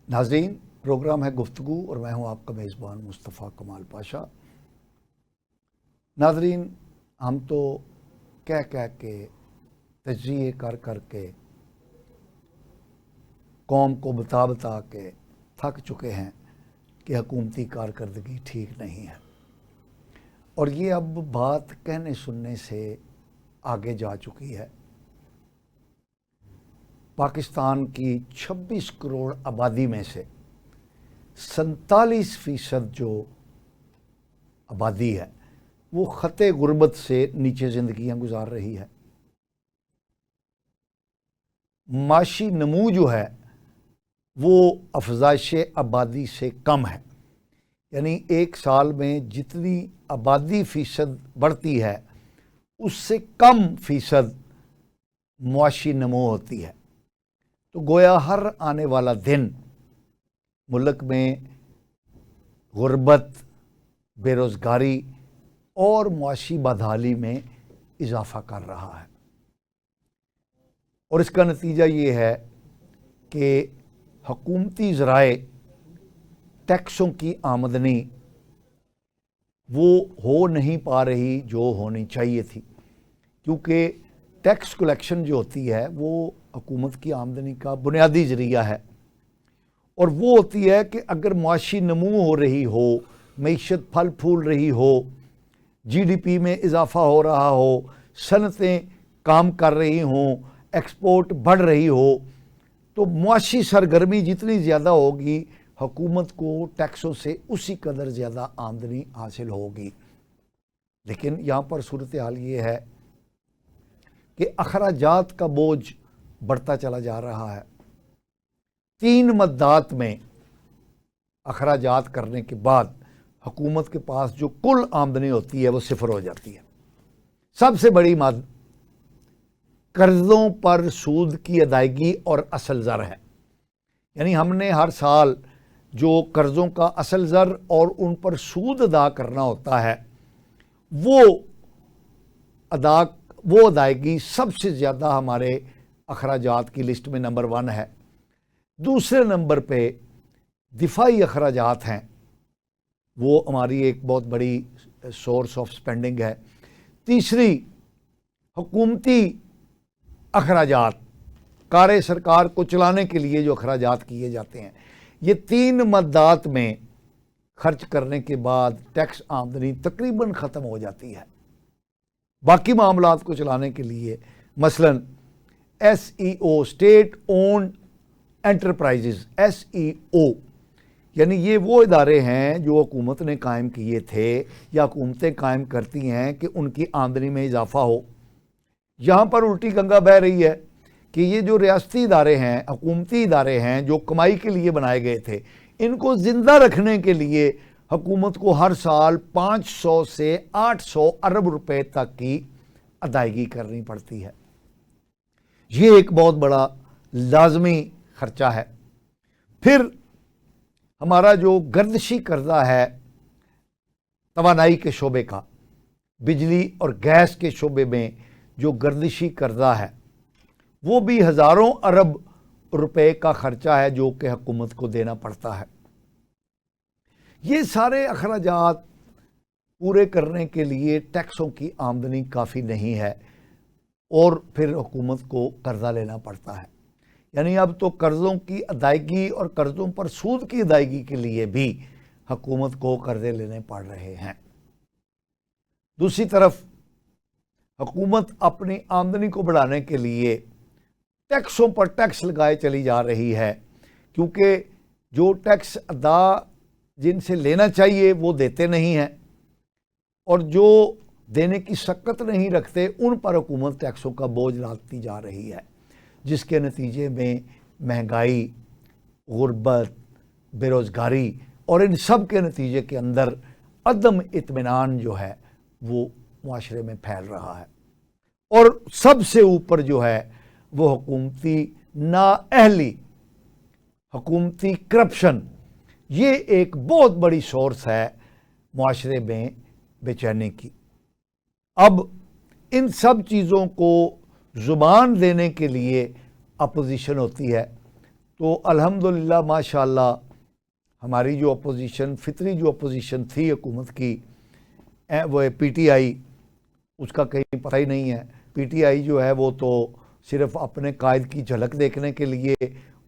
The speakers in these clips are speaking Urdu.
ناظرین، پروگرام ہے گفتگو اور میں ہوں آپ کا میزبان مصطفیٰ کمال پاشا۔ ناظرین، ہم تو کہہ کے تجزیے کر کے قوم کو بتا کے تھک چکے ہیں کہ حکومتی کارکردگی ٹھیک نہیں ہے، اور یہ اب بات کہنے سننے سے آگے جا چکی ہے۔ پاکستان کی 26 کروڑ آبادی میں سے 47% جو آبادی ہے وہ خطے غربت سے نیچے زندگیاں گزار رہی ہے۔ معاشی نمو جو ہے وہ افزائش آبادی سے کم ہے، یعنی ایک سال میں جتنی آبادی فیصد بڑھتی ہے اس سے کم فیصد معاشی نمو ہوتی ہے۔ تو گویا ہر آنے والا دن ملک میں غربت، بے روزگاری اور معاشی بدحالی میں اضافہ کر رہا ہے، اور اس کا نتیجہ یہ ہے کہ حکومتی ذرائع ٹیکسوں کی آمدنی وہ ہو نہیں پا رہی جو ہونی چاہیے تھی، کیونکہ ٹیکس کلیکشن جو ہوتی ہے وہ حکومت کی آمدنی کا بنیادی ذریعہ ہے، اور وہ ہوتی ہے کہ اگر معاشی نمو ہو رہی ہو، معیشت پھل پھول رہی ہو، جی ڈی پی میں اضافہ ہو رہا ہو، صنعتیں کام کر رہی ہوں، ایکسپورٹ بڑھ رہی ہو، تو معاشی سرگرمی جتنی زیادہ ہوگی حکومت کو ٹیکسوں سے اسی قدر زیادہ آمدنی حاصل ہوگی۔ لیکن یہاں پر صورتحال یہ ہے کہ اخراجات کا بوجھ بڑھتا چلا جا رہا ہے۔ 3 مدات میں اخراجات کرنے کے بعد حکومت کے پاس جو کل آمدنی ہوتی ہے وہ صفر ہو جاتی ہے۔ سب سے بڑی مد قرضوں پر سود کی ادائیگی اور اصل زر ہے، یعنی ہم نے ہر سال جو قرضوں کا اصل زر اور ان پر سود ادا کرنا ہوتا ہے وہ ادائیگی سب سے زیادہ ہمارے اخراجات کی لسٹ میں نمبر 1 ہے۔ دوسرے نمبر پہ دفاعی اخراجات ہیں، وہ ہماری ایک بہت بڑی سورس آف سپینڈنگ ہے۔ تیسری حکومتی اخراجات، کار سرکار کو چلانے کے لیے جو اخراجات کیے جاتے ہیں، یہ 3 مدات میں خرچ کرنے کے بعد ٹیکس آمدنی تقریباً ختم ہو جاتی ہے۔ باقی معاملات کو چلانے کے لیے مثلاً S E O, state owned enterprises, S E O, یعنی یہ وہ ادارے ہیں جو حکومت نے قائم کیے تھے یا حکومتیں قائم کرتی ہیں کہ ان کی آمدنی میں اضافہ ہو۔ یہاں پر الٹی گنگا بہہ رہی ہے کہ یہ جو ریاستی ادارے ہیں، حکومتی ادارے ہیں جو کمائی کے لیے بنائے گئے تھے، ان کو زندہ رکھنے کے لیے حکومت کو ہر سال 500 سے 800 ارب روپے تک کی ادائیگی کرنی پڑتی ہے۔ یہ ایک بہت بڑا لازمی خرچہ ہے۔ پھر ہمارا جو گردشی قرضہ ہے توانائی کے شعبے کا، بجلی اور گیس کے شعبے میں جو گردشی قرضہ ہے وہ بھی ہزاروں ارب روپے کا خرچہ ہے جو کہ حکومت کو دینا پڑتا ہے۔ یہ سارے اخراجات پورے کرنے کے لیے ٹیکسوں کی آمدنی کافی نہیں ہے، اور پھر حکومت کو قرضہ لینا پڑتا ہے، یعنی اب تو قرضوں کی ادائیگی اور قرضوں پر سود کی ادائیگی کے لیے بھی حکومت کو قرضے لینے پڑ رہے ہیں۔ دوسری طرف حکومت اپنی آمدنی کو بڑھانے کے لیے ٹیکسوں پر ٹیکس لگائے چلی جا رہی ہے، کیونکہ جو ٹیکس ادا جن سے لینا چاہیے وہ دیتے نہیں ہیں، اور جو دینے کی سکت نہیں رکھتے ان پر حکومت ٹیکسوں کا بوجھ لاتی جا رہی ہے، جس کے نتیجے میں مہنگائی، غربت، بے روزگاری اور ان سب کے نتیجے کے اندر عدم اطمینان جو ہے وہ معاشرے میں پھیل رہا ہے، اور سب سے اوپر جو ہے وہ حکومتی نااہلی، حکومتی کرپشن، یہ ایک بہت بڑی سورس ہے معاشرے میں بے چینی کی۔ اب ان سب چیزوں کو زبان دینے کے لیے اپوزیشن ہوتی ہے، تو الحمدللہ ماشاءاللہ ہماری جو اپوزیشن، فطری جو اپوزیشن تھی حکومت کی، وہ پی ٹی آئی، اس کا کہیں پتہ ہی نہیں ہے. پی ٹی آئی جو ہے وہ تو صرف اپنے قائد کی جھلک دیکھنے کے لیے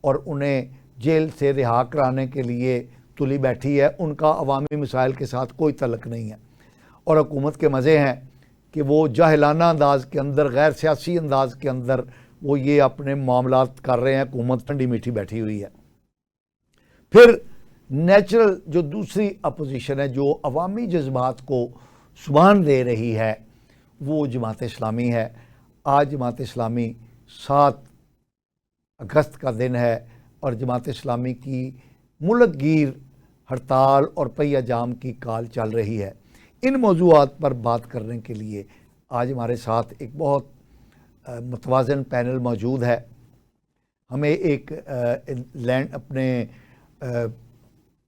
اور انہیں جیل سے رہا کرانے کے لیے تلی بیٹھی ہے. ان کا عوامی مسائل کے ساتھ کوئی تعلق نہیں ہے. اور حکومت کے مزے ہیں کہ وہ جاہلانہ انداز کے اندر، غیر سیاسی انداز کے اندر وہ یہ اپنے معاملات کر رہے ہیں. حکومت ٹھنڈی میٹھی بیٹھی ہوئی ہے. پھر نیچرل جو دوسری اپوزیشن ہے جو عوامی جذبات کو زبان دے رہی ہے، وہ جماعت اسلامی ہے. آج جماعت اسلامی 7 اگست کا دن ہے اور جماعت اسلامی کی ملک گیر ہڑتال اور پہیہ جام کی کال چل رہی ہے. ان موضوعات پر بات کرنے کے لیے آج ہمارے ساتھ ایک بہت متوازن پینل موجود ہے. ہمیں ایک لینڈ اپنے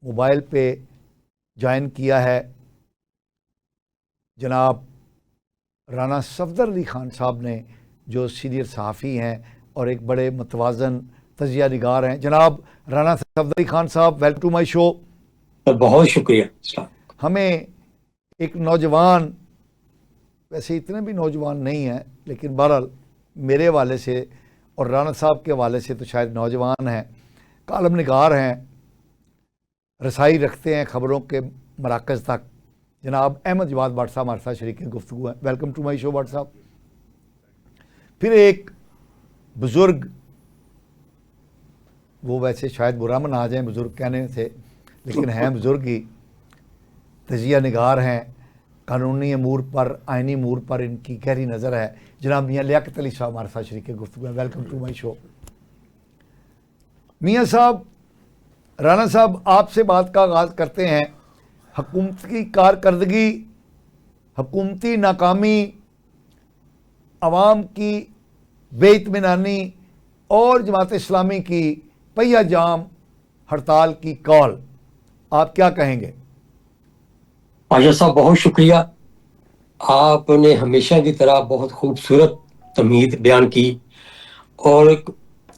موبائل پہ جوائن کیا ہے جناب رانا صفدر علی خان صاحب نے، جو سینئر صحافی ہیں اور ایک بڑے متوازن تجزیہ نگار ہیں. جناب رانا صفدر علی خان صاحب، ویلکم ٹو مائی شو. بہت شکریہ. ہمیں ایک نوجوان، ویسے اتنے بھی نوجوان نہیں ہیں لیکن بہرحال میرے حوالے سے اور رانا صاحب کے حوالے سے تو شاید نوجوان ہیں، کالم نگار ہیں، رسائی رکھتے ہیں خبروں کے مراکز تک. جناب احمد جواد بٹ صاحب ہمارے ساتھ شریک گفتگو ہیں. Welcome to my show Butt صاحب. پھر ایک بزرگ، وہ ویسے شاید برا منا آ جائیں بزرگ کہنے سے، لیکن ہیں بزرگ ہی، تجزیہ نگار ہیں، قانونی امور پر، آئینی امور پر ان کی گہری نظر ہے. جناب میاں لیاقت علی صاحب ہمارے ساتھ شریک گفتگو ہیں. ویلکم ٹو مائی شو. میاں صاحب، رانا صاحب آپ سے بات کا آغاز کرتے ہیں. حکومت کی کارکردگی، حکومتی ناکامی، عوام کی بے اطمینانی اور جماعت اسلامی کی پہیہ جام ہڑتال کی کال، آپ کیا کہیں گے؟ آجا صاحب بہت شکریہ. آپ نے ہمیشہ کی طرح بہت خوبصورت تمہید بیان کی اور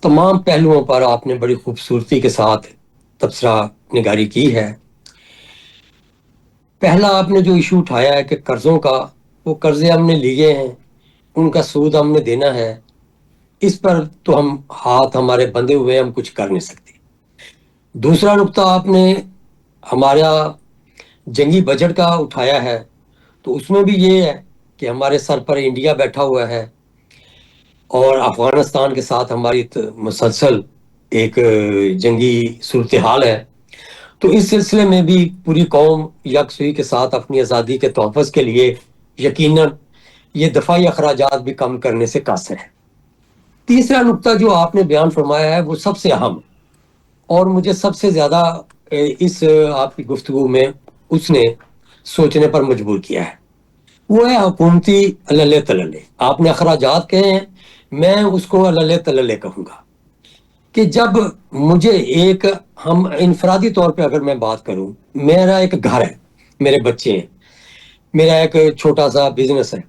تمام پہلوؤں پر آپ نے بڑی خوبصورتی کے ساتھ تبصرہ نگاری کی ہے. پہلا آپ نے جو ایشو اٹھایا ہے کہ قرضوں کا، وہ قرضے ہم نے لیے ہیں، ان کا سود ہم نے دینا ہے، اس پر تو ہم ہاتھ ہمارے بندھے ہوئے، ہم کچھ کر نہیں سکتے. دوسرا نقطہ آپ نے ہمارا جنگی بجٹ کا اٹھایا ہے، تو اس میں بھی یہ ہے کہ ہمارے سر پر انڈیا بیٹھا ہوا ہے اور افغانستان کے ساتھ ہماری مسلسل ایک جنگی صورتحال ہے. تو اس سلسلے میں بھی پوری قوم یکسوئی کے ساتھ اپنی آزادی کے تحفظ کے لیے یقیناً یہ دفاعی اخراجات بھی کم کرنے سے قاصر ہے. تیسرا نقطہ جو آپ نے بیان فرمایا ہے وہ سب سے اہم اور مجھے سب سے زیادہ اس آپ کی گفتگو میں اس نے سوچنے پر مجبور کیا ہے، وہ ہے حکومتی اللہ تللے. آپ نے اخراجات کہے ہیں، میں اس کو اللہ تللے کہوں گا کہ جب مجھے ایک، ہم انفرادی طور پہ اگر میں بات کروں، میرا ایک گھر ہے، میرے بچے ہیں، میرا ایک چھوٹا سا بزنس ہے،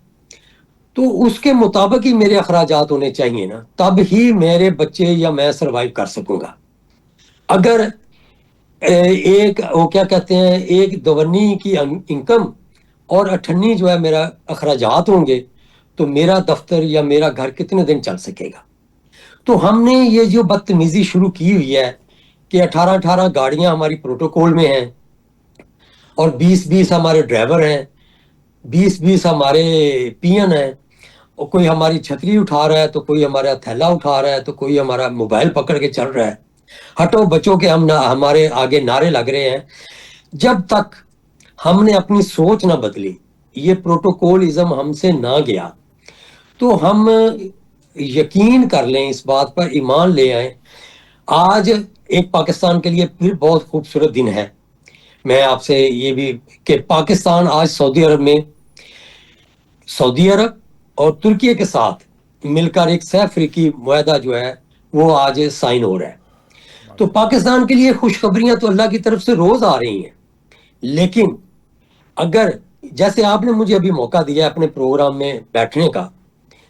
تو اس کے مطابق ہی میرے اخراجات ہونے چاہیے نا، تب ہی میرے بچے یا میں سروائیو کر سکوں گا. اگر ایک وہ کیا کہتے ہیں، ایک دونی کی انکم اور 98 جو ہے میرا اخراجات ہوں گے تو میرا دفتر یا میرا گھر کتنے دن چل سکے گا. تو ہم نے یہ جو بدتمیزی شروع کی ہوئی ہے کہ 18 گاڑیاں ہماری پروٹوکول میں ہیں اور 20 ہمارے ڈرائیور ہیں، 20 ہمارے پین ہیں، اور کوئی ہماری چھتری اٹھا رہا ہے تو کوئی ہمارا تھیلا اٹھا رہا ہے تو کوئی ہمارا موبائل پکڑ کے چل رہا ہے. ہٹو بچوں کے ہمارے آگے نعرے لگ رہے ہیں. جب تک ہم نے اپنی سوچ نہ بدلی، یہ پروٹوکولزم ہم سے نہ گیا، تو ہم یقین کر لیں اس بات پر، ایمان لے آئیں. آج ایک پاکستان کے لیے پھر بہت خوبصورت دن ہے. میں آپ سے یہ بھی کہ پاکستان آج سعودی عرب اور ترکی کے ساتھ مل کر ایک سہ افریقی معاہدہ جو ہے وہ آج سائن ہو رہا ہے. تو پاکستان کے لیے خوشخبریاں تو اللہ کی طرف سے روز آ رہی ہیں، لیکن اگر جیسے آپ نے مجھے ابھی موقع دیا اپنے پروگرام میں بیٹھنے کا،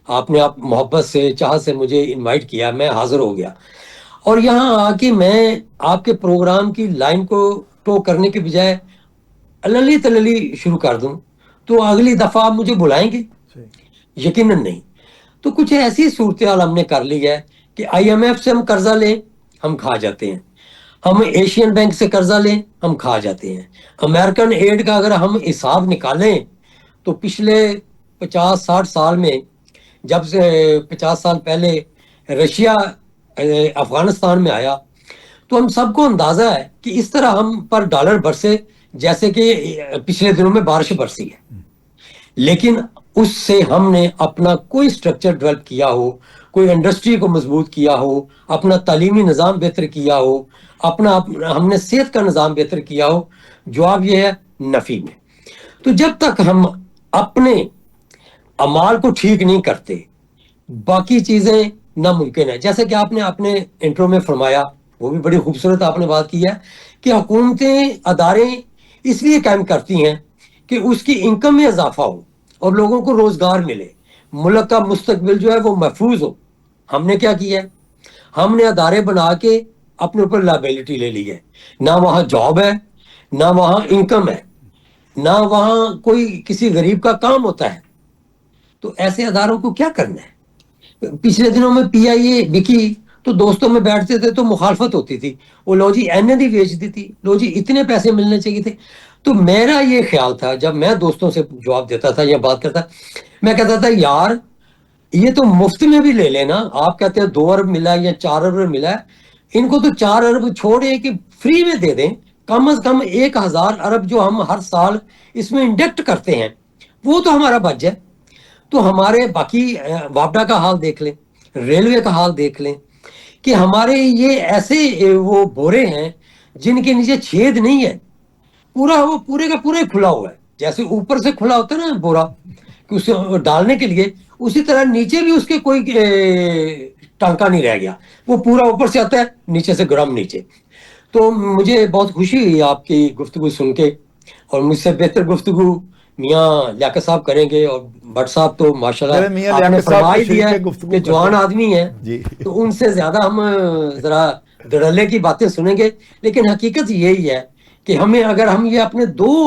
آپ نے محبت سے، چاہت سے مجھے انوائٹ کیا، میں حاضر ہو گیا. اور یہاں آ کے میں آپ کے پروگرام کی لائن کو ٹو کرنے کے بجائے اللی تللی شروع کر دوں تو اگلی دفعہ آپ مجھے بلائیں گے؟ یقیناً نہیں. تو کچھ ایسی صورتحال ہم نے کر لی ہے کہ آئی ایم ایف سے ہم قرضہ لیں ہم کھا جاتے ہیں, ہم ایشین بینک سے قرضہ لیں ہم کھا جاتے ہیں, امریکن ایڈ کا اگر ہم حساب نکالیں تو پچھلے 50-60 سال میں, جب سے 50 سال پہلے رشیا افغانستان میں آیا, تو ہم سب کو اندازہ ہے کہ اس طرح ہم پر ڈالر برسے جیسے کہ پچھلے دنوں میں بارش برسی ہے. لیکن اس سے ہم نے اپنا کوئی سٹرکچر ڈیولپ کیا ہو, کوئی انڈسٹری کو مضبوط کیا ہو, اپنا تعلیمی نظام بہتر کیا ہو, ہم نے صحت کا نظام بہتر کیا ہو, جواب یہ ہے نفی میں. تو جب تک ہم اپنے اعمال کو ٹھیک نہیں کرتے باقی چیزیں ناممکن ہے. جیسے کہ آپ نے اپنے انٹرو میں فرمایا, وہ بھی بڑی خوبصورت آپ نے بات کی ہے کہ حکومتیں ادارے اس لیے قائم کرتی ہیں کہ اس کی انکم میں اضافہ ہو اور لوگوں کو روزگار ملے, ملک کا مستقبل جو ہے وہ محفوظ ہو. ہم نے کیا کیا ہے, ہم نے ادارے بنا کے اپنے اوپر لائبلٹی لے لی ہے. نہ وہاں جاب ہے, نہ وہاں انکم ہے, نہ وہاں کوئی کسی غریب کا کام ہوتا ہے. تو ایسے اداروں کو کیا کرنا ہے؟ پچھلے دنوں میں پی آئی اے بکی تو دوستوں میں بیٹھتے تھے تو مخالفت ہوتی تھی, وہ لو جی این دی بیچ دی تھی, لو جی اتنے پیسے ملنے چاہیے تھے. تو میرا یہ خیال تھا جب میں دوستوں سے جواب دیتا تھا یا بات کرتا, میں کہتا تھا یار یہ تو مفت میں بھی لے لینا, آپ کہتے ہیں 2 ارب ملا یا 4 ارب ملا ہے, ان کو تو 4 ارب چھوڑے کہ فری میں دے دیں, کم از کم 1000 ارب جو ہم ہر سال اس میں انڈکٹ کرتے ہیں وہ تو ہمارا بچ ہے. تو ہمارے باقی وابڈا کا حال دیکھ لیں, ریلوے کا حال دیکھ لیں کہ ہمارے یہ ایسے وہ بورے ہیں جن کے نیچے چھید نہیں ہے, پورا وہ پورے کا پورا کھلا ہوا ہے. جیسے اوپر سے کھلا ہوتا ہے نا بورا کہ اسے ڈالنے کے لیے, اسی طرح نیچے بھی اس کے کوئی ٹانکا نہیں رہ گیا, وہ پورا اوپر سے آتا ہے نیچے سے گرم نیچے. تو مجھے بہت خوشی ہوئی آپ کی گفتگو سن کے, اور مجھ سے بہتر گفتگو میاں لیاقت صاحب کریں گے, اور بٹ صاحب تو میرے ماشاءاللہ میاں آپ نے لیاقت صاحب فرما تو ہی دیا ہے شریک گفتگو کہ کرتے جوان ہیں آدمی ہیں, جی. تو ان سے زیادہ ہم ذرا دھڑلے کی باتیں سنیں گے. لیکن حقیقت یہی ہے کہ ہمیں اگر ہم یہ اپنے 2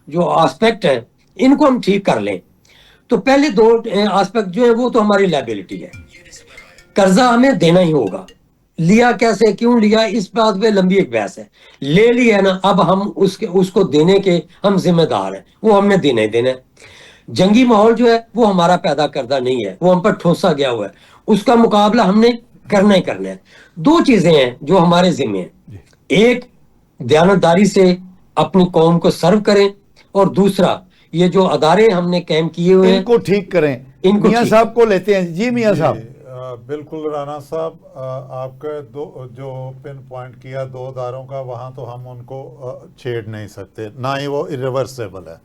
جو آسپیکٹ ہیں ان کو ہم ٹھیک کر لیں تو پہلے 2 آسپیکٹ جو ہیں وہ تو ہماری لائبلٹی ہے, قرضہ ہمیں دینا ہی ہوگا. لیا کیسے, کیوں لیا, اس بات پہ لمبی ایک بحث ہے. لے لیا نا, اب ہم اس کو دینے کے ہم ذمہ دار ہیں, وہ ہم نے دینا ہی دینا ہے. جنگی ماحول جو ہے وہ ہمارا پیدا کردہ نہیں ہے, وہ ہم پر ٹھوسا گیا ہوا ہے, اس کا مقابلہ ہم نے کرنا ہی کرنا ہے. 2 چیزیں ہیں جو ہمارے ذمہ ہیں, ایک دیانتداری سے اپنی قوم کو سرو کریں, اور دوسرا یہ جو ادارے ہم نے قائم کیے ہوئے ہیں ان کو ٹھیک کریں. ان کو میاں ٹھیک صاحب کو لیتے ہیں. جی میاں صاحب. بالکل رانا صاحب, آپ کا جو پن پوائنٹ کیا 2 اداروں کا, وہاں تو ہم ان کو چھیڑ نہیں سکتے, نہ ہی وہ ریورسیبل ہے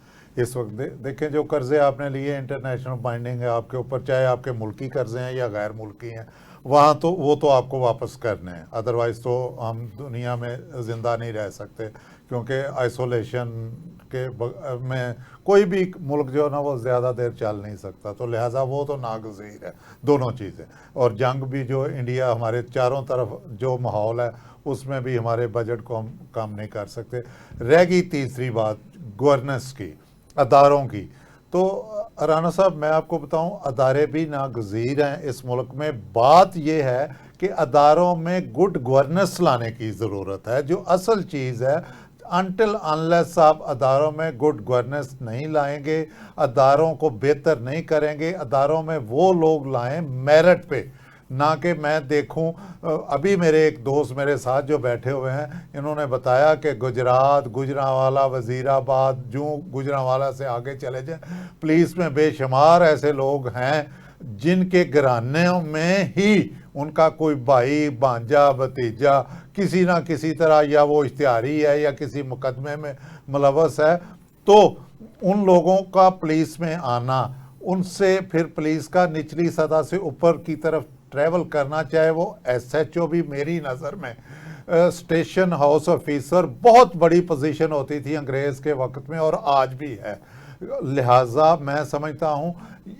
اس وقت. دیکھیں جو قرضے آپ نے لیے انٹرنیشنل بائنڈنگ ہے آپ کے اوپر, چاہے آپ کے ملکی قرضے ہیں یا غیر ملکی ہیں, وہاں تو وہ تو آپ کو واپس کرنے ہیں, ادروائز تو ہم دنیا میں زندہ نہیں رہ سکتے, کیونکہ آئسولیشن کے میں کوئی بھی ملک جو ہے نا وہ زیادہ دیر چل نہیں سکتا, تو لہٰذا وہ تو ناگزیر ہے دونوں چیزیں. اور جنگ بھی جو انڈیا ہمارے چاروں طرف جو ماحول ہے اس میں بھی ہمارے بجٹ کو ہم کم نہیں کر سکتے. رہ گئی تیسری بات گورننس کی, اداروں کی. تو رانا صاحب میں آپ کو بتاؤں ادارے بھی ناگزیر ہیں اس ملک میں. بات یہ ہے کہ اداروں میں گڈ گورننس لانے کی ضرورت ہے, جو اصل چیز ہے. انٹل انلیس آپ اداروں میں گڈ گورننس نہیں لائیں گے, اداروں کو بہتر نہیں کریں گے, اداروں میں وہ لوگ لائیں میرٹ پہ, نہ کہ میں دیکھوں. ابھی میرے ایک دوست میرے ساتھ جو بیٹھے ہوئے ہیں, انہوں نے بتایا کہ گجرات, گجرانوالہ, وزیر آباد, جو گجرانوالہ سے آگے چلے جائیں, پولیس میں بے شمار ایسے لوگ ہیں جن کے گھرانوں میں ہی ان کا کوئی بھائی, بھانجا, بھتیجا کسی نہ کسی طرح یا وہ اشتہاری ہے یا کسی مقدمے میں ملوث ہے. تو ان لوگوں کا پولیس میں آنا, ان سے پھر پولیس کا نچلی سطح سے اوپر کی طرف ٹریول کرنا, چاہے وہ ایس ایچ او بھی میری نظر میں اسٹیشن ہاؤس آفیسر بہت بڑی پوزیشن ہوتی تھی انگریز کے وقت میں اور آج بھی ہے. لہٰذا میں سمجھتا ہوں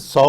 100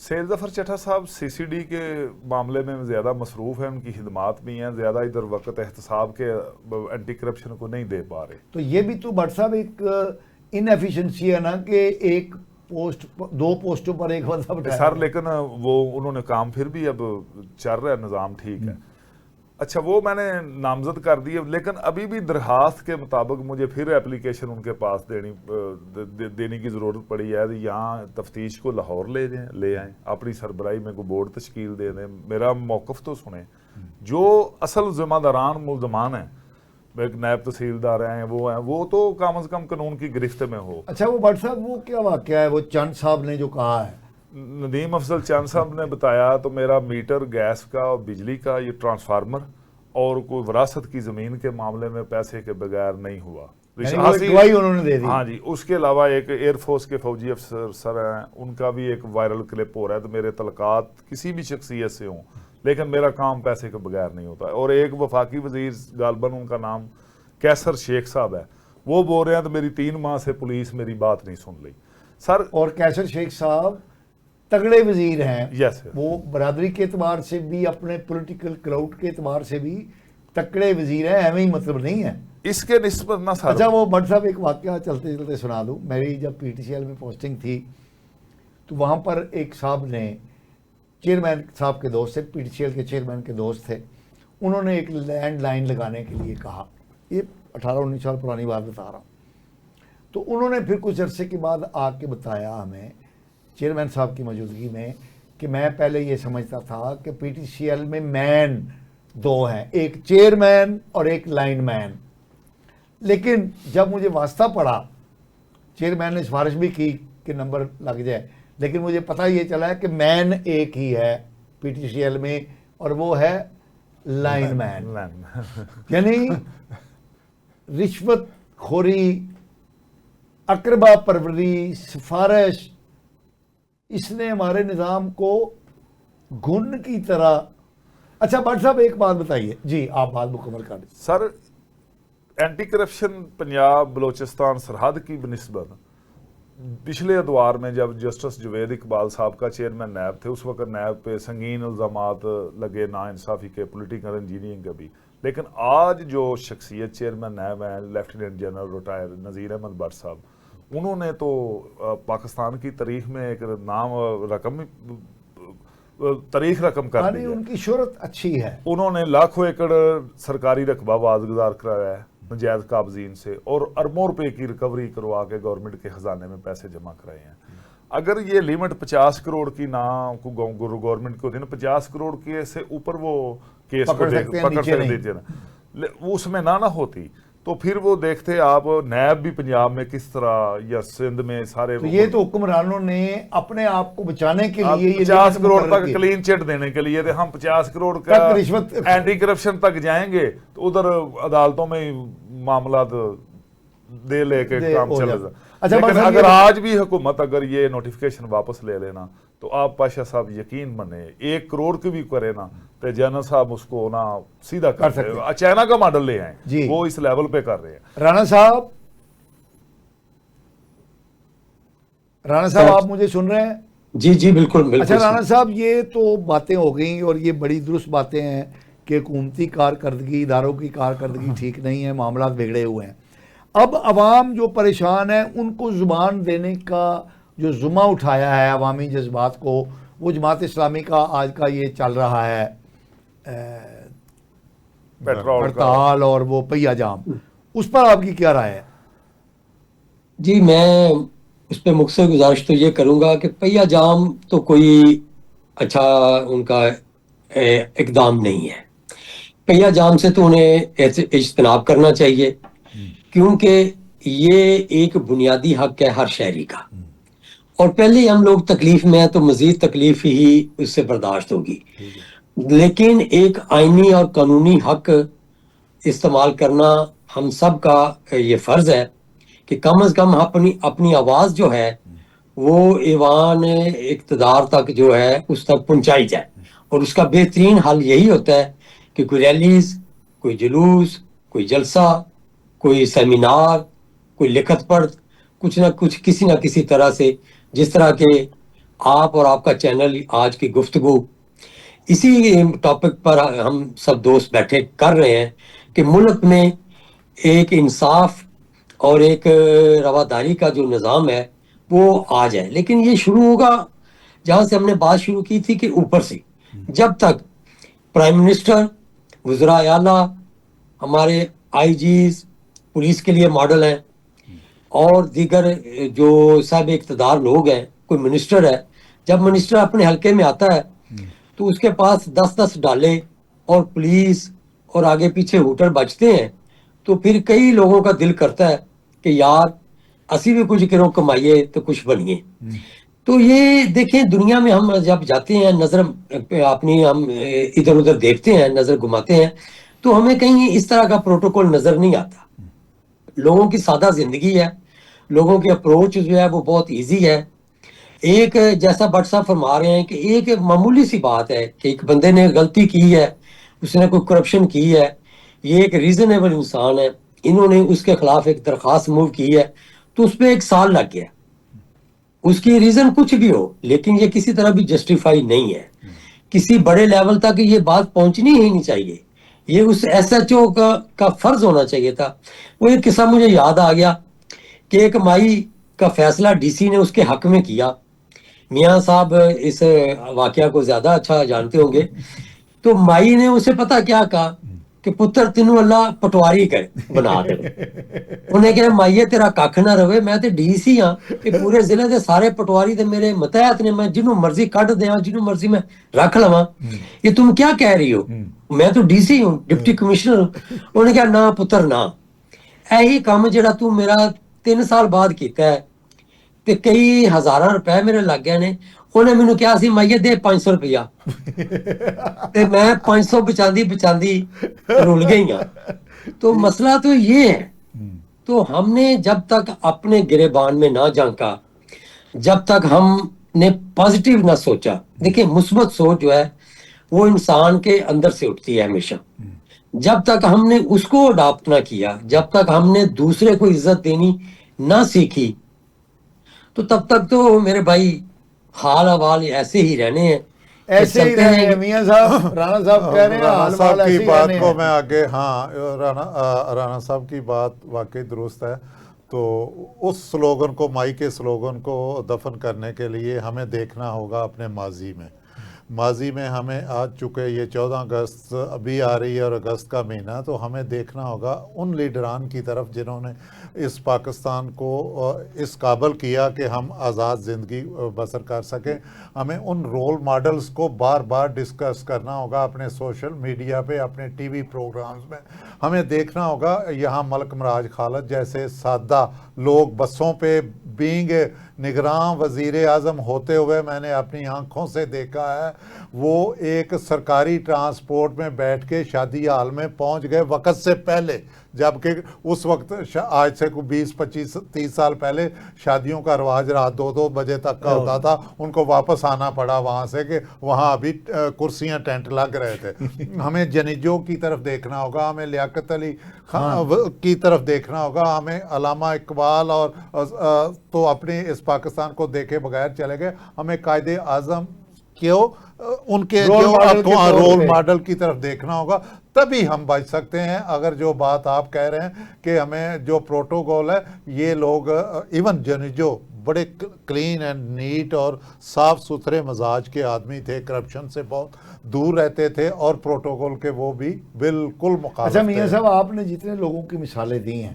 سید ظفر چٹھا صاحب سی سی ڈی کے معاملے میں زیادہ مصروف ہیں, ان کی خدمات بھی ہیں, زیادہ ادھر وقت احتساب کے اینٹی کرپشن کو نہیں دے پا رہے. تو یہ بھی تو بٹ صاحب ایک انیفیشنسی ہے نا کہ ایک پوسٹ 2 پوسٹوں پر ایک بندہ بٹھایا. سر لیکن وہ انہوں نے کام پھر بھی اب چل رہا ہے, نظام ٹھیک ہے. اچھا وہ میں نے نامزد کر دی, لیکن ابھی بھی درخواست کے مطابق مجھے پھر اپلیکیشن ان کے پاس دینے کی ضرورت پڑی ہے. یہاں تفتیش کو لاہور لے آئیں, اپنی سربراہی میں کوئی بورڈ تشکیل دے دیں, میرا موقف تو سنیں. جو اصل ذمہ داران ملزمان ہیں, ایک نائب تحصیلدار ہیں, وہ تو کم از کم قانون کی گرفت میں ہو. اچھا وہ بٹ صاحب وہ کیا واقعہ ہے وہ چند صاحب نے جو کہا ہے؟ ندیم افضل چاند صاحب نے بتایا تو میرا میٹر گیس کا اور بجلی کا یہ ٹرانسفارمر اور کوئی وراثت کی زمین کے معاملے میں پیسے کے بغیر نہیں ہوا. یعنی وہ گواہی انہوں نے دے دی. ہاں جی. اس کے علاوہ ایک ایئر فورس کے فوجی افسر ہیں, ان کا بھی ایک وائرل کلپ ہو رہا ہے. تو میرے تعلقات کسی بھی شخصیت سے ہوں, لیکن میرا کام پیسے کے بغیر نہیں ہوتا. اور ایک وفاقی وزیر غالباً ان کا نام کیسر شیخ صاحب ہے, وہ بول رہے ہیں تو میری 3 ماہ سے پولیس میری بات نہیں سن رہی. سر اور کیسر شیخ صاحب تگڑے وزیر ہیں. یس, وہ برادری کے اعتبار سے بھی اپنے پولیٹیکل کلاؤٹ کے اعتبار سے بھی تکڑے وزیر ہیں, ایویں ہی مطلب نہیں ہے اس کے نسبت نہ سر. اچھا وہ بٹ صاحب ایک واقعہ چلتے چلتے سنا دوں. میری جب پی ٹی سی ایل میں پوسٹنگ تھی تو وہاں پر ایک صاحب نے, چیئرمین صاحب کے دوست تھے, پی ٹی سی ایل کے چیئرمین کے دوست تھے, انہوں نے ایک لینڈ لائن لگانے کے لیے کہا. یہ 18-19 سال پرانی بات بتا رہا ہوں. تو انہوں نے پھر کچھ عرصے کے بعد آ کے بتایا ہمیں چیئرمین صاحب کی موجودگی میں کہ میں پہلے یہ سمجھتا تھا کہ پی ٹی سی ایل میں مین 2 ہیں, ایک چیئرمین اور ایک لائن مین. لیکن جب مجھے واسطہ پڑا, چیئرمین نے سفارش بھی کی کہ نمبر لگ جائے, لیکن مجھے پتہ یہ چلا ہے کہ مین ایک ہی ہے پی ٹی سی ایل میں, اور وہ ہے لائن مین. یعنی رشوت خوری, اقربا پروری, سفارش, اس نے ہمارے نظام کو گھن کی طرح. اچھا بٹ صاحب ایک بات بتائیے. جی آپ بات مکمل کر دیں. سر اینٹی کرپشن پنجاب بلوچستان سرحد کی بنسبت پچھلے ادوار میں جب جسٹس جوید اقبال صاحب کا چیئرمین نیب تھے, اس وقت نیب پہ سنگین الزامات لگے ناانصافی کے, پولیٹیکل انجینئرنگ کے بھی. لیکن آج جو شخصیت چیئرمین نیب ہیں lieutenant general retire Nazir Ahmed Butt صاحب, انہوں نے تو پاکستان کی تاریخ میں ایک تاریخ رقم کر دی ہے. ان کی شہرت اچھی ہے. انہوں نے لاکھوں ایکڑ سرکاری رقبہ واگزار کرایا ہے نجائز قابضین سے, اور اربوں روپے کی ریکوری کروا کے گورنمنٹ کے خزانے میں پیسے جمع کرائے ہیں. اگر یہ لیمٹ 50 کروڑ کی نہ گورنمنٹ کو دینا, 50 کروڑ کے سے اوپر وہ کیس کو پکڑ سکتے تھے, اس میں نہ ہوتی تو پھر وہ دیکھتے آپ نیب بھی پنجاب میں کس طرح یا سندھ میں سارے. تو یہ تو حکمرانوں نے اپنے آپ کو بچانے کے لیے 50 کروڑ تک کلین چٹ دینے کے لیے ہم 50 کروڑ کا اینٹی کرپشن تک جائیں گے تو ادھر عدالتوں میں معاملات دے لے کے کام چلے گا. لیکن اگر آج بھی حکومت اگر یہ نوٹیفیکیشن واپس لے لینا تو آپ پاشا صاحب یقین منے 1 کروڑ کی بھی کرے نا تو جنرل صاحب اس کو نا سیدھا کر سکتے. چائنا کا ماڈل لے آئیں, وہ اس لیول پہ کر رہے ہیں. رانا صاحب آپ مجھے سن رہے ہیں؟ جی جی بالکل. اچھا رانا صاحب یہ تو باتیں ہو گئیں اور یہ بڑی درست باتیں ہیں کہ حکومتی کارکردگی, اداروں کی کارکردگی ٹھیک نہیں ہے, معاملات بگڑے ہوئے ہیں. اب عوام جو پریشان ہے ان کو زبان دینے کا جو ذمہ اٹھایا ہے عوامی جذبات کو, وہ جماعت اسلامی کا آج کا یہ چل رہا ہے ہڑتال اور وہ پہیا جام, اس پر آپ کی کیا رائے ہے؟ جی میں اس پہ مختصر گزارش تو یہ کروں گا کہ پہیا جام تو کوئی اچھا ان کا اقدام نہیں ہے. پہیا جام سے تو انہیں اجتناب کرنا چاہیے, کیونکہ یہ ایک بنیادی حق ہے ہر شہری کا, اور پہلے ہم لوگ تکلیف میں ہیں تو مزید تکلیف ہی اس سے برداشت ہوگی. لیکن ایک آئینی اور قانونی حق استعمال کرنا ہم سب کا یہ فرض ہے کہ کم از کم اپنی آواز جو ہے وہ ایوان اقتدار تک جو ہے اس تک پہنچائی جائے. اور اس کا بہترین حل یہی ہوتا ہے کہ کوئی ریلیز, کوئی جلوس, کوئی جلسہ, کوئی سیمینار, کوئی لکھت پڑھ, کچھ نہ کچھ کسی نہ کسی طرح سے, جس طرح کے آپ اور آپ کا چینل آج کی گفتگو اسی ٹاپک پر ہم سب دوست بیٹھے کر رہے ہیں کہ ملک میں ایک انصاف اور ایک رواداری کا جو نظام ہے وہ آ جائے. لیکن یہ شروع ہوگا جہاں سے ہم نے بات شروع کی تھی کہ اوپر سے. جب تک پرائم منسٹر، وزراء اعلیٰ، ہمارے آئی جیز پولیس کے لیے ماڈل ہیں، اور دیگر جو صاحب اقتدار لوگ ہیں، کوئی منسٹر ہے، جب منسٹر اپنے حلقے میں آتا ہے تو اس کے پاس 10 ڈالے اور پولیس اور آگے پیچھے ہوٹل بجتے ہیں، تو پھر کئی لوگوں کا دل کرتا ہے کہ یار اسی بھی کچھ کرو کمائیے تو کچھ بنیے. تو یہ دیکھیں دنیا میں ہم جب جاتے ہیں، نظر اپنی ہم ادھر ادھر دیکھتے ہیں، نظر گھماتے ہیں، تو ہمیں کہیں اس طرح کا پروٹوکول نظر نہیں آتا. لوگوں کی سادہ زندگی ہے، لوگوں کی اپروچ جو ہے وہ بہت ایزی ہے. ایک جیسا بٹ صاحب فرما رہے ہیں کہ ایک معمولی سی بات ہے کہ ایک بندے نے غلطی کی ہے، اس نے کوئی کرپشن کی ہے، یہ ایک ریزنیبل انسان ہے، انہوں نے اس کے خلاف ایک درخواست موو کی ہے، تو اس پہ 1 سال لگ گیا. اس کی ریزن کچھ بھی ہو، لیکن یہ کسی طرح بھی جسٹیفائی نہیں ہے. کسی بڑے لیول تک یہ بات پہنچنی ہی نہیں چاہیے. یہ اس ایس ایچ او کا فرض ہونا چاہیے تھا. وہ ایک قصہ مجھے یاد آ گیا کہ ایک مائی کا فیصلہ ڈی سی نے اس کے حق میں کیا. میاں صاحب اس واقعہ کو زیادہ اچھا جانتے ہوں گے. تو مائی نے اسے پتا کیا کہا کہ پتر تینوں اللہ پٹواری کر بنا دے. انہیں کہ مائیے تیرا کھ نہ رہے، میں تے ڈی سی ہاں، یہ پورے ضلع دے سارے پٹواری تے میرے متحت نے، میں جنہوں مرضی کٹ دیاں، جنہوں مرضی میں رکھ لواں، یہ تم کیا کہہ رہی ہو، میں تو ڈی سی ہوں، ڈپٹی کمشنر ہوں. انہوں نے کہا نہ پتر نہ، یہی کام جڑا تو میرا 3 سال بعد کیتا ہے تے کئی ہزاراں روپے میرے لگ گئے نے. انہیں مینوں کہا سی مائیے دے 500 روپیہ، تے میں 500 بچاندی رول گئی ہاں. تو مسئلہ تو یہ ہے. تو ہم نے جب تک اپنے گریبان میں نہ جھانکا، جب تک ہم نے پازیٹیو نہ سوچا، دیکھیں مثبت سوچ جو ہے وہ انسان کے اندر سے اٹھتی ہے ہمیشہ. جب تک ہم نے اس کو اڈاپٹ نہ کیا، جب تک ہم نے دوسرے کو عزت دینی نہ سیکھی، تو تب تک تو میرے بھائی حال احوال ایسے ہی رہنے ہیں. ایسے ہی رہنے ہیں. میاں صاحب، رانا صاحب کہہ رہے ہیں رانا حال صاحب مال کی ایسے ہی بات رہنے کو ہیں. میں آگے، ہاں رانا صاحب کی بات واقعی درست ہے. تو اس سلوگن کو، مائی کے سلوگن کو دفن کرنے کے لیے ہمیں دیکھنا ہوگا اپنے ماضی میں ہمیں آج چکے یہ 14 اگست ابھی آ رہی ہے اور اگست کا مہینہ، تو ہمیں دیکھنا ہوگا ان لیڈران کی طرف جنہوں نے اس پاکستان کو اس قابل کیا کہ ہم آزاد زندگی بسر کر سکیں. ہمیں ان رول ماڈلز کو بار بار ڈسکس کرنا ہوگا اپنے سوشل میڈیا پہ، اپنے ٹی وی پروگرامز میں. ہمیں دیکھنا ہوگا یہاں ملک مراج خالد جیسے سادہ لوگ بسوں پہ بینگ نگراں وزیر اعظم ہوتے ہوئے میں نے اپنی آنکھوں سے دیکھا ہے. وہ ایک سرکاری ٹرانسپورٹ میں بیٹھ کے شادی حال میں پہنچ گئے وقت سے پہلے، جبکہ اس وقت آج سے 20 25 30 سال پہلے شادیوں کا رواج رات 2 بجے تک کا ہوتا تھا. ان کو واپس آنا پڑا وہاں سے کہ وہاں ابھی کرسیاں ٹینٹ لگ رہے تھے. ہمیں جنیجو کی طرف دیکھنا ہوگا، ہمیں لیاقت علی کی طرف دیکھنا ہوگا، ہمیں علامہ اقبال اور تو اپنے اس پاکستان کو دیکھے بغیر چلے گئے. ہمیں قائد اعظم کیوں ان کے جو رول ماڈل کی طرف دیکھنا ہوگا، تبھی ہم بچ سکتے ہیں. اگر جو بات آپ کہہ رہے ہیں کہ ہمیں جو پروٹوکول ہے، یہ لوگ ایون جو بڑے کلین اینڈ نیٹ اور صاف ستھرے مزاج کے آدمی تھے، کرپشن سے بہت دور رہتے تھے اور پروٹوکول کے وہ بھی بالکل مخالف تھے. اچھا میاں صاحب، آپ نے جتنے لوگوں کی مثالیں دی ہیں،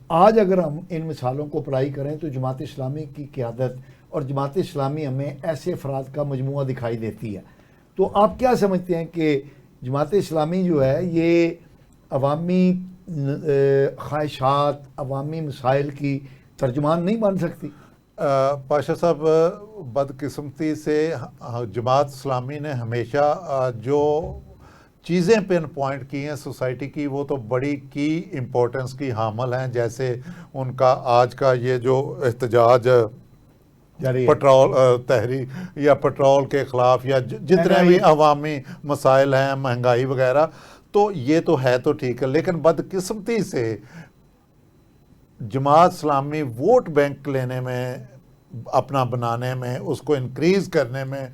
آج اگر ہم ان مثالوں کو اپلائی کریں تو جماعت اسلامی کی قیادت اور جماعت اسلامی ہمیں ایسے افراد کا مجموعہ دکھائی دیتی ہے. تو آپ کیا سمجھتے ہیں کہ جماعت اسلامی جو ہے یہ عوامی خواہشات، عوامی مسائل کی ترجمان نہیں بن سکتی؟ پاشا صاحب، بدقسمتی سے جماعت اسلامی نے ہمیشہ جو چیزیں پن پوائنٹ کی ہیں سوسائٹی کی، وہ تو بڑی کی امپورٹنس کی حامل ہیں. جیسے ان کا آج کا یہ جو احتجاج پٹرول تحریک یا پٹرول کے خلاف یا جتنے بھی عوامی مسائل ہیں، مہنگائی وغیرہ، تو یہ تو ہے تو ٹھیک ہے. لیکن بدقسمتی سے جماعت اسلامی ووٹ بینک لینے میں اپنا بنانے میں، اس کو انکریز کرنے میں،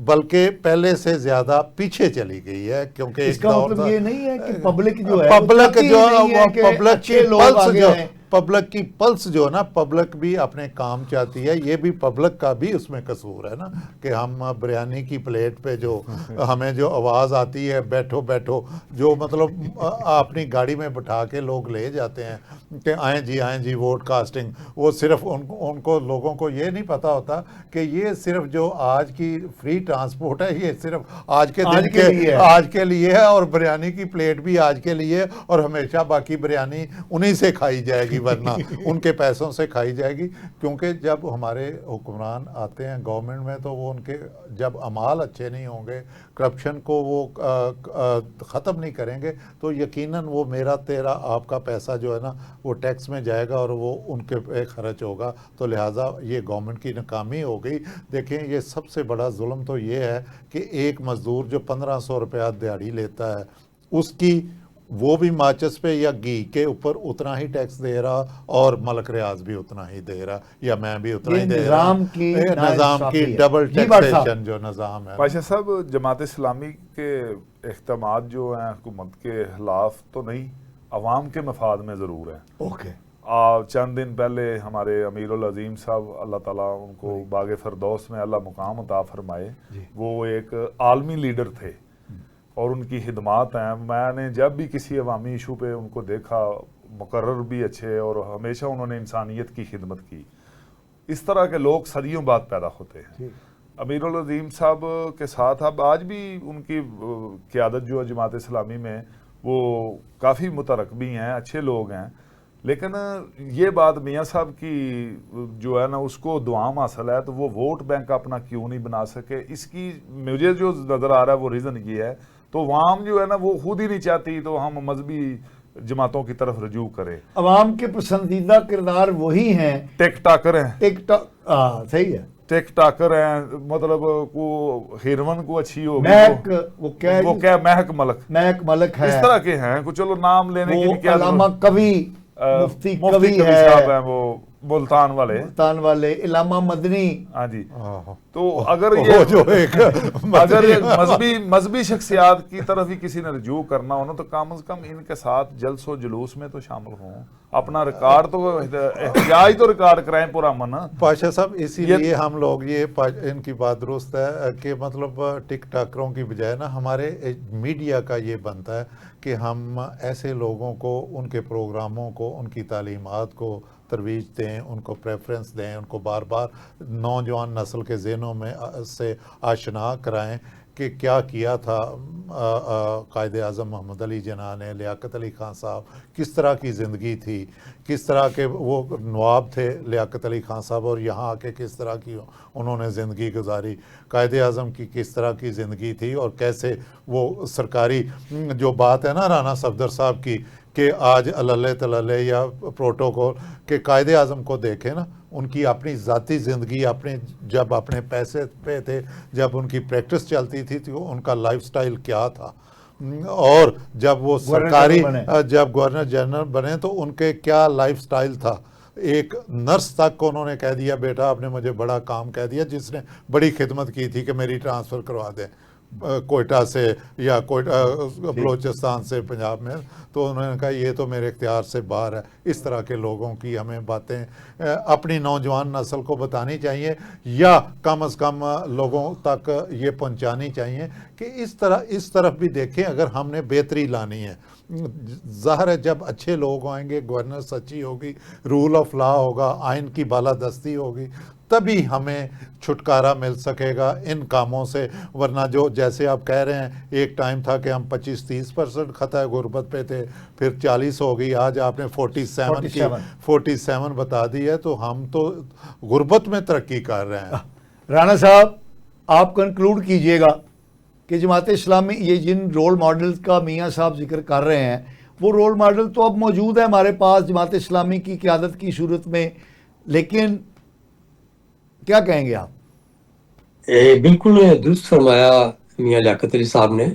بلکہ پہلے سے زیادہ پیچھے چلی گئی ہے، کیونکہ اس ایک کا دور مطلب تھا یہ نہیں ہے کہ پبلک جو ہے وہ پبلک چاہتی جو ہی نہیں ہے کہ پبلک کی اچھے لوگ پلس آگے جو آئیں۔ پبلک کی پلس جو ہے نا، پبلک بھی اپنے کام چاہتی ہے، یہ بھی پبلک کا بھی اس میں قصور ہے نا، کہ ہم بریانی کی پلیٹ پہ جو ہمیں جو آواز آتی ہے بیٹھو بیٹھو، جو مطلب اپنی گاڑی میں بٹھا کے لوگ لے جاتے ہیں کہ آئیں جی ووٹ کاسٹنگ، وہ صرف ان کو لوگوں کو یہ نہیں پتا ہوتا کہ یہ صرف جو آج کی فری ٹرانسپورٹ ہے، یہ صرف آج کے دن آج کے لیے ہے، اور بریانی کی پلیٹ بھی آج کے لیے، اور ہمیشہ باقی بریانی انہی سے کھائی جائے گی، ورنہ ان کے پیسوں سے کھائی جائے گی، کیونکہ جب ہمارے حکمران آتے ہیں گورنمنٹ میں تو وہ ان کے جب اعمال اچھے نہیں ہوں گے، کرپشن کو وہ ختم نہیں کریں گے، تو یقیناً وہ میرا تیرا آپ کا پیسہ جو ہے نا وہ ٹیکس میں جائے گا اور وہ ان کے پہ خرچ ہوگا، تو لہٰذا یہ گورنمنٹ کی ناکامی ہو گئی۔ دیکھیں یہ سب سے بڑا ظلم تو یہ ہے کہ ایک مزدور جو 1500 روپیہ دیہڑی لیتا ہے، اس کی وہ بھی ماچس پہ یا گھی کے اوپر اتنا ہی ٹیکس دے رہا، اور ملک ریاض بھی اتنا ہی دے رہا، یا میں بھی اتنا ہی دے رہا، نظام کی نظام کی ڈبل ٹیکسیشن جو نظام ہے۔ پاشا صاحب، جماعت اسلامی کے احکامات جو ہیں حکومت کے خلاف تو نہیں، عوام کے مفاد میں ضرور ہیں۔ اوکے، چند دن پہلے ہمارے امیر العظیم صاحب، اللہ تعالیٰ ان کو باغ فردوس میں اللہ مقام عطا فرمائے، وہ ایک عالمی لیڈر تھے اور ان کی خدمات ہیں، میں نے جب بھی کسی عوامی ایشو پہ ان کو دیکھا، مقرر بھی اچھے، اور ہمیشہ انہوں نے انسانیت کی خدمت کی۔ اس طرح کے لوگ صدیوں بعد پیدا ہوتے ہیں۔ امیر العظیم صاحب کے ساتھ اب آج بھی ان کی قیادت جو ہے جماعت اسلامی میں، وہ کافی مترقبی ہیں، اچھے لوگ ہیں، لیکن یہ بات میاں صاحب کی جو ہے نا اس کو دعام حاصل ہے، تو وہ ووٹ بینک اپنا کیوں نہیں بنا سکے؟ اس کی مجھے جو نظر آ رہا ہے وہ ریزن یہ ہے، تو عوام جو ہے نا وہ خود ہی نہیں چاہتی تو ہم مذہبی جماعتوں کی طرف رجوع کریں۔ عوام کے پسندیدہ کردار وہی ہیں، ٹیک ٹاکر ہیں، صحیح ہے، ٹیک ٹاکر ہیں، مطلب کو ہیروین کو اچھی ہوگی، مہک وہ کیا مہک ملک ہے، اس طرح کے ہیں، کچھ چلو نام لینے کی کیا علامہ کبھی، مفتی کبھی ہے صاحب ہیں، وہ ملتان والے علامہ مدنی، ہاں جی۔ تو اگر یہ مذہبی شخصیات کی طرف ہی کسی نے رجوع کرنا ہو نا، تو کم از کم ان کے ساتھ جلس و جلوس میں تو شامل ہوں، اپنا ریکارڈ تو احتجاج تو ریکارڈ کرائیں پرامن۔ پاشا صاحب اسی لیے ہم لوگ ان کی بات درست ہے کہ مطلب ٹک ٹاکروں کی بجائے نا ہمارے میڈیا کا یہ بنتا ہے کہ ہم ایسے لوگوں کو، ان کے پروگراموں کو، ان کی تعلیمات کو ترویج دیں، ان کو پریفرنس دیں، ان کو بار بار نوجوان نسل کے ذہنوں میں سے آشنا کرائیں کہ کیا کیا تھا قائد اعظم محمد علی جناح نے، لیاقت علی خان صاحب کس طرح کی زندگی تھی، کس طرح کے وہ نواب تھے لیاقت علی خان صاحب، اور یہاں آ کے کس طرح کی انہوں نے زندگی گزاری، قائد اعظم کی کس طرح کی زندگی تھی، اور کیسے وہ سرکاری جو بات ہے نا رانا صفدر صاحب کی کہ آج اللہ تلالے یا پروٹوکول کہ قائد اعظم کو دیکھیں نا، ان کی اپنی ذاتی زندگی، جب اپنے پیسے پہ تھے، جب ان کی پریکٹس چلتی تھی تو ان کا لائف سٹائل کیا تھا، اور جب وہ سرکاری جب گورنر جنرل بنے تو ان کے کیا لائف سٹائل تھا۔ ایک نرس تک کو انہوں نے کہہ دیا بیٹا آپ نے مجھے بڑا کام کہہ دیا، جس نے بڑی خدمت کی تھی کہ میری ٹرانسفر کروا دیں کوئٹہ سے یا بلوچستان سے پنجاب میں، تو انہوں نے کہا یہ تو میرے اختیار سے باہر ہے۔ اس طرح کے لوگوں کی ہمیں باتیں اپنی نوجوان نسل کو بتانی چاہیے، یا کم از کم لوگوں تک یہ پہنچانی چاہیے کہ اس طرف بھی دیکھیں اگر ہم نے بہتری لانی ہے۔ ظاہر ہے جب اچھے لوگ آئیں گے، گورننس اچھی ہوگی، رول آف لا ہوگا، آئین کی بالادستی ہوگی، تبھی ہمیں چھٹکارا مل سکے گا ان کاموں سے، ورنہ جو جیسے آپ کہہ رہے ہیں ایک ٹائم تھا کہ ہم 25-30% خطۂ غربت پہ تھے، پھر 40 ہو گئی، آج آپ نے 47 بتا دی ہے، تو ہم تو غربت میں ترقی کر رہے ہیں۔ رانا صاحب آپ کنکلوڈ کیجئے گا کہ جماعت اسلامی یہ جن رول ماڈل کا میاں صاحب ذکر کر رہے ہیں، وہ رول ماڈل تو اب موجود ہے ہمارے پاس جماعت اسلامی کی قیادت کی صورت میں، لیکن کیا کہیں گے آپ؟ بالکل درست فرمایا میاں لیاقت علی صاحب نے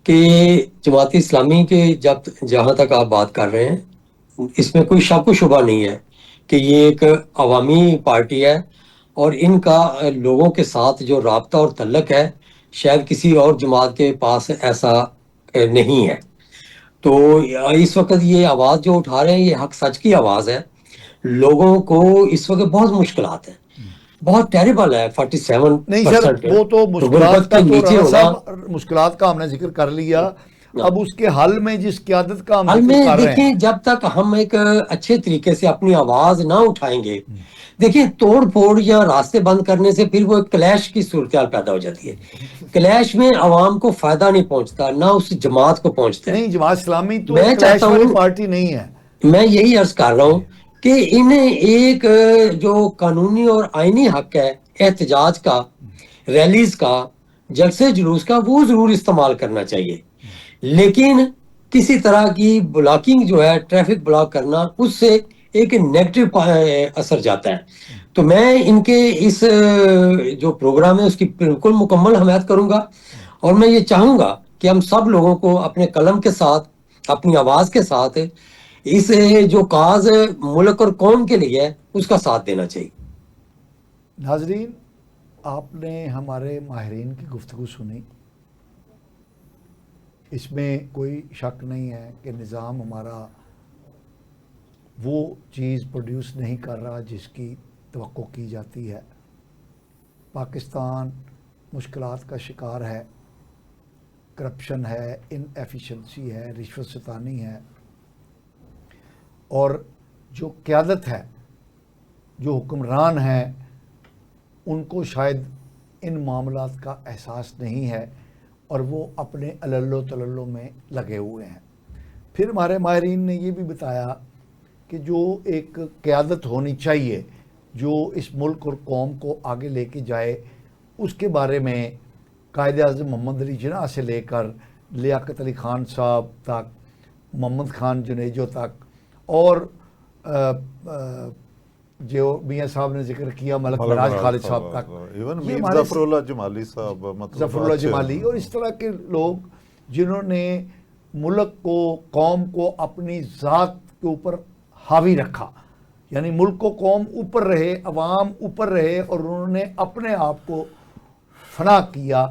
کہ جماعت اسلامی کے جہاں تک آپ بات کر رہے ہیں، اس میں کوئی شک و شبہ نہیں ہے کہ یہ ایک عوامی پارٹی ہے اور ان کا لوگوں کے ساتھ جو رابطہ اور تعلق ہے شاید کسی اور جماعت کے پاس ایسا نہیں ہے. تو اس وقت یہ آواز جو اٹھا رہے ہیں یہ حق سچ کی آواز ہے. لوگوں کو اس وقت بہت مشکلات ہیں, بہت ٹیریبل ہے. 47% نہیں سر, وہ تو مشکلات غربت کا کے تو نیچے رانا ہونا. صاحب مشکلات کا ہم نے ذکر کر لیا, اب اس کے حل میں جس قیادت کا ہم حل ذکر میں کر رہے دیکھیں, ہیں, جب تک ہم ایک اچھے طریقے سے اپنی آواز نہ اٹھائیں گے, دیکھیں توڑ پھوڑ یا راستے بند کرنے سے پھر وہ ایک کلیش کی صورتحال پیدا ہو جاتی ہے. کلیش میں عوام کو فائدہ نہیں پہنچتا, نہ اس جماعت کو پہنچتا ہے. نہیں جماعت اسلامی تو میں کلیش چاہتا والی ہوں, پارٹی نہیں ہے. میں یہی عرض کر رہا ہوں کہ انہیں ایک جو قانونی اور آئینی حق ہے احتجاج کا, ریلیز کا, جلسے جلوس کا, وہ ضرور استعمال کرنا چاہیے. لیکن کسی طرح کی بلاکنگ جو ہے, ٹریفک بلاک کرنا, اس سے ایک نیگیٹو اثر جاتا ہے. تو میں ان کے اس جو پروگرام ہے اس کی بالکل مکمل حمایت کروں گا, اور میں یہ چاہوں گا کہ ہم سب لوگوں کو اپنے قلم کے ساتھ, اپنی آواز کے ساتھ اس جو کاز ملک اور قوم کے لیے ہے اس کا ساتھ دینا چاہیے. ناظرین, آپ نے ہمارے ماہرین کی گفتگو سنی. اس میں کوئی شک نہیں ہے کہ نظام ہمارا وہ چیز پروڈیوس نہیں کر رہا جس کی توقع کی جاتی ہے. پاکستان مشکلات کا شکار ہے, کرپشن ہے, ان ایفیشنسی ہے, رشوت ستانی ہے, اور جو قیادت ہے, جو حکمران ہیں, ان کو شاید ان معاملات کا احساس نہیں ہے اور وہ اپنے علل و تللو میں لگے ہوئے ہیں. پھر ہمارے ماہرین نے یہ بھی بتایا کہ جو ایک قیادت ہونی چاہیے جو اس ملک اور قوم کو آگے لے کے جائے, اس کے بارے میں قائد اعظم محمد علی جناح سے لے کر لیاقت علی خان صاحب تک, محمد خان جنیجو تک, اور جو میاں صاحب نے ذکر کیا ملک مراج خالد صاحب تک, ایون یہ میر ہمارے ظفر اللہ جمالی صاحب, مطلب ظفر اللہ اچھے جمالی, اور اس طرح کے لوگ جنہوں نے ملک کو, قوم کو اپنی ذات کے اوپر حاوی رکھا, یعنی ملک و قوم اوپر رہے, عوام اوپر رہے, اور انہوں نے اپنے آپ کو فنا کیا.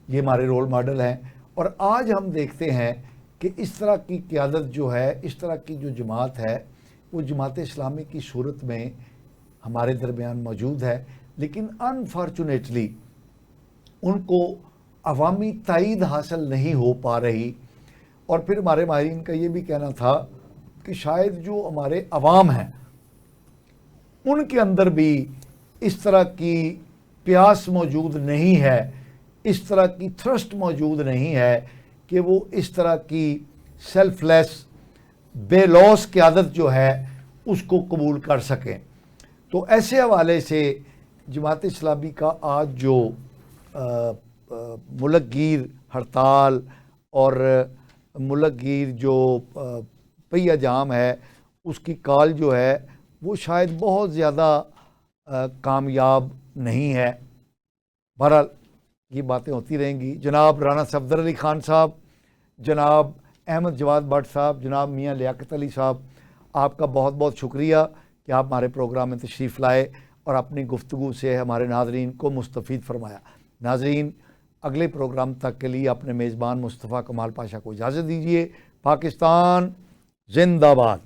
یہ ہمارے رول ماڈل ہیں. اور آج ہم دیکھتے ہیں کہ اس طرح کی قیادت جو ہے, اس طرح کی جو جماعت ہے, وہ جماعت اسلامی کی صورت میں ہمارے درمیان موجود ہے, لیکن انفارچونیٹلی ان کو عوامی تائید حاصل نہیں ہو پا رہی. اور پھر ہمارے ماہرین کا یہ بھی کہنا تھا کہ شاید جو ہمارے عوام ہیں ان کے اندر بھی اس طرح کی پیاس موجود نہیں ہے, اس طرح کی تھرسٹ موجود نہیں ہے کہ وہ اس طرح کی سیلف لیس, بے لوث قیادت جو ہے اس کو قبول کر سکیں. تو ایسے حوالے سے جماعت اسلامی کا آج جو ملک گیر ہڑتال اور ملک گیر جو پہیہ جام ہے, اس کی کال جو ہے وہ شاید بہت زیادہ کامیاب نہیں ہے. بہرحال یہ باتیں ہوتی رہیں گی. جناب رانا صفدر علی خان صاحب, جناب احمد جواد بٹ صاحب, جناب میاں لیاقت علی صاحب, آپ کا بہت بہت شکریہ کہ آپ ہمارے پروگرام میں تشریف لائے اور اپنی گفتگو سے ہمارے ناظرین کو مستفید فرمایا. ناظرین, اگلے پروگرام تک کے لیے اپنے میزبان مصطفیٰ کمال پاشا کو اجازت دیجیے. پاکستان زندہ باد.